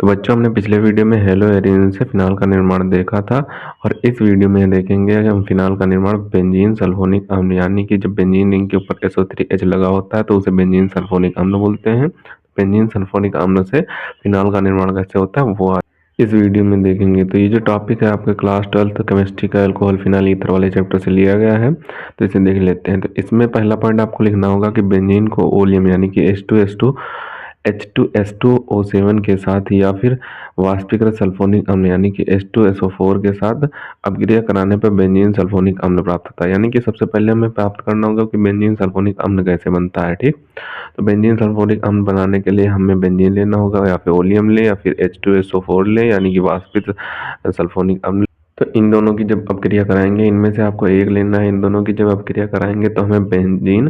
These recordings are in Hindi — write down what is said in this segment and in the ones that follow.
तो बच्चों, हमने पिछले वीडियो में हेलो एरिन से फिनाल का निर्माण देखा था और इस वीडियो में देखेंगे कि हम फिनाल का निर्माण बेंजीन सल्फोनिक अम्ल, यानी कि जब बेंजीन रिंग के ऊपर SO3H लगा होता है तो उसे बेंजीन सल्फोनिक अम्ल बोलते हैं। बेंजीन सल्फोनिक अम्ल से फिनाल का निर्माण कैसे होता है वो इस वीडियो में देखेंगे। तो ये जो टॉपिक है आपके क्लास 12 केमिस्ट्री का अल्कोहल फिनाल ईथर वाले चैप्टर से लिया गया है, तो इसे देख लेते हैं। तो इसमें पहला पॉइंट आपको लिखना होगा कि बेंजीन को ओलियम यानी कि H2SO7 के साथ या फिर वाष्पीकृत सल्फोनिक अम्ल यानी कि H2SO4 के साथ अपक्रिया कराने पर बेंजीन सल्फोनिक अम्ल प्राप्त होता है। यानी कि सबसे पहले हमें प्राप्त करना होगा कि बेंजीन सल्फोनिक अम्ल कैसे बनता है। ठीक, तो बेंजीन सल्फोनिक अम्ल बनाने के लिए हमें बेंजीन लेना होगा, या फिर ओलियम ले या फिर H2SO4 ले यानी कि वाष्पित सल्फोनिक अम्ल। तो इन दोनों की जब अपक्रिया कराएंगे, इनमें से आपको एक लेना है। इन दोनों की जब अपक्रिया कराएंगे तो हमें बेंजीन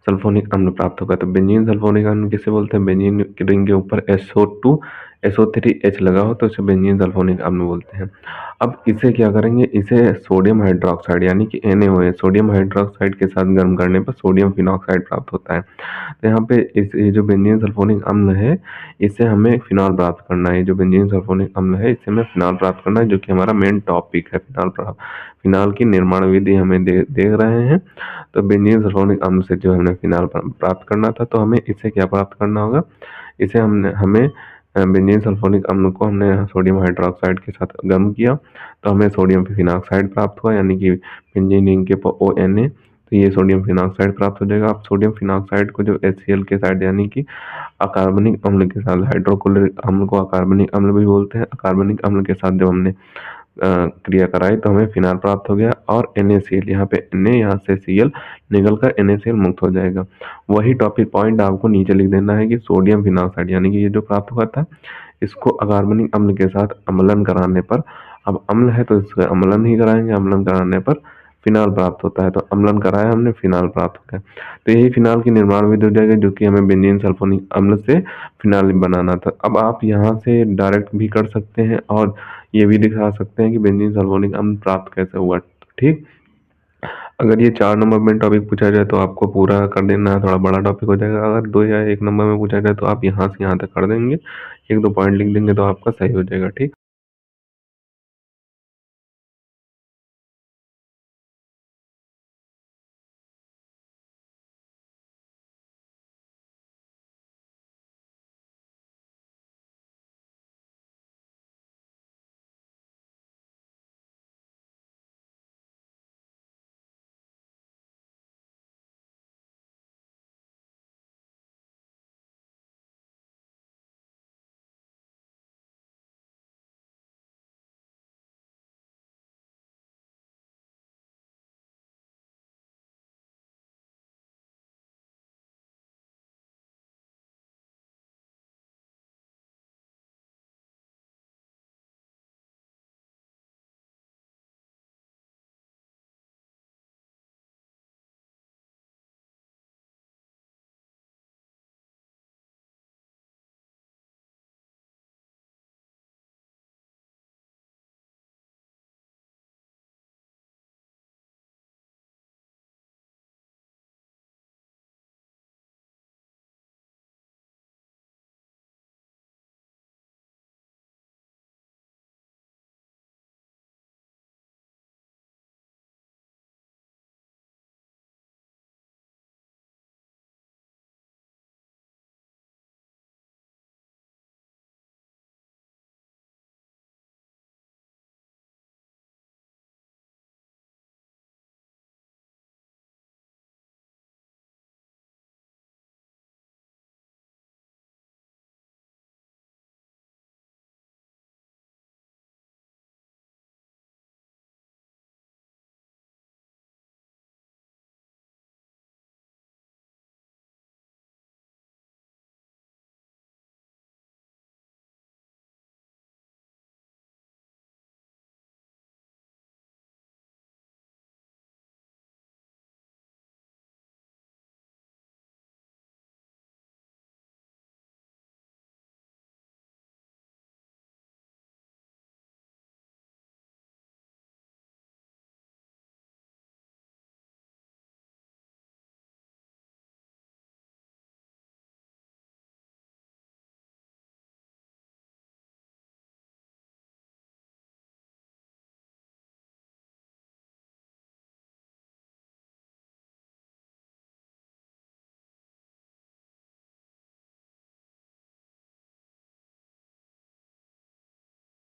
सल्फोनिक अम्ल प्राप्त होगा। तो बेंजीन सल्फोनिक अम्ल किसे बोलते हैं? बेंजीन की रिंग के ऊपर SO3H लगा हो तो इसे बेंजीन सल्फोनिक अम्ल बोलते हैं। अब इसे क्या करेंगे, इसे सोडियम हाइड्रोक्साइड यानी कि NaOH सोडियम हाइड्रोक्साइड के साथ गर्म करने पर सोडियम फिनॉक्साइड प्राप्त होता है। तो यहाँ पे ये जो बेंजीन सल्फोनिक अम्ल है, इससे हमें फिनॉल प्राप्त करना है। जो बेंजीन सल्फोनिक अम्ल है, इससे हमें फिनॉल प्राप्त करना है, जो कि हमारा मेन टॉपिक है। फिनॉल की निर्माण विधि हमें देख रहे हैं। तो बेंजीन सल्फोनिक अम्ल से जो हमने फिनॉल प्राप्त करना था, तो हमें इससे क्या प्राप्त करना होगा? इसे हमें बेंजीन सल्फोनिक अम्ल को हमने सोडियम हाइड्रोक्साइड के साथ गर्म किया तो हमें सोडियम फिनॉक्साइड प्राप्त हुआ, यानी कि बेंजीन रिंग के ऊपर ONA, तो ये सोडियम फिनॉक्साइड प्राप्त हो जाएगा। अब सोडियम फिनॉक्साइड को जो HCl के साथ यानी कि अकार्बनिक अम्ल के साथ, हाइड्रोक्लोरिक अम्ल को अकार्बनिक अम्ल भी बोलते हैं, अकार्बनिक अम्ल के साथ जब हमने क्रिया कराई तो हमें फिनाल प्राप्त हो गया। और NaCl, यहाँ पे Na यहाँ से Cl निकल कर NaCl मुक्त हो जाएगा। वही टॉपिक पॉइंट आपको नीचे लिख देना है कि सोडियम फिनॉक्साइड यानी कि ये जो प्राप्त हुआ था, इसको अकार्बनिक अम्ल के साथ अम्लन कराने पर, अब अम्ल है तो इसका अम्लन ही कराएंगे, अम्लन कराने पर फिनाल प्राप्त होता है। तो अम्लन कराया हमने, फिनाल प्राप्त हो गया। तो यही फिनाल की निर्माण विधि हो जाएगी, जो कि हमें बेंजीन सल्फोनिक अम्ल से फिनाल बनाना था। अब आप यहाँ से डायरेक्ट भी कर सकते हैं और ये भी दिखा सकते हैं कि बेंजीन सल्फोनिक अम्ल प्राप्त कैसे हुआ। ठीक, अगर ये 4 नंबर में टॉपिक पूछा जाए तो आपको पूरा कर देना है, थोड़ा बड़ा टॉपिक हो जाएगा। अगर 2 या 1 नंबर में पूछा जाए तो आप यहाँ से यहाँ तक कर देंगे, 1-2 पॉइंट लिख देंगे तो आपका सही हो जाएगा। ठीक।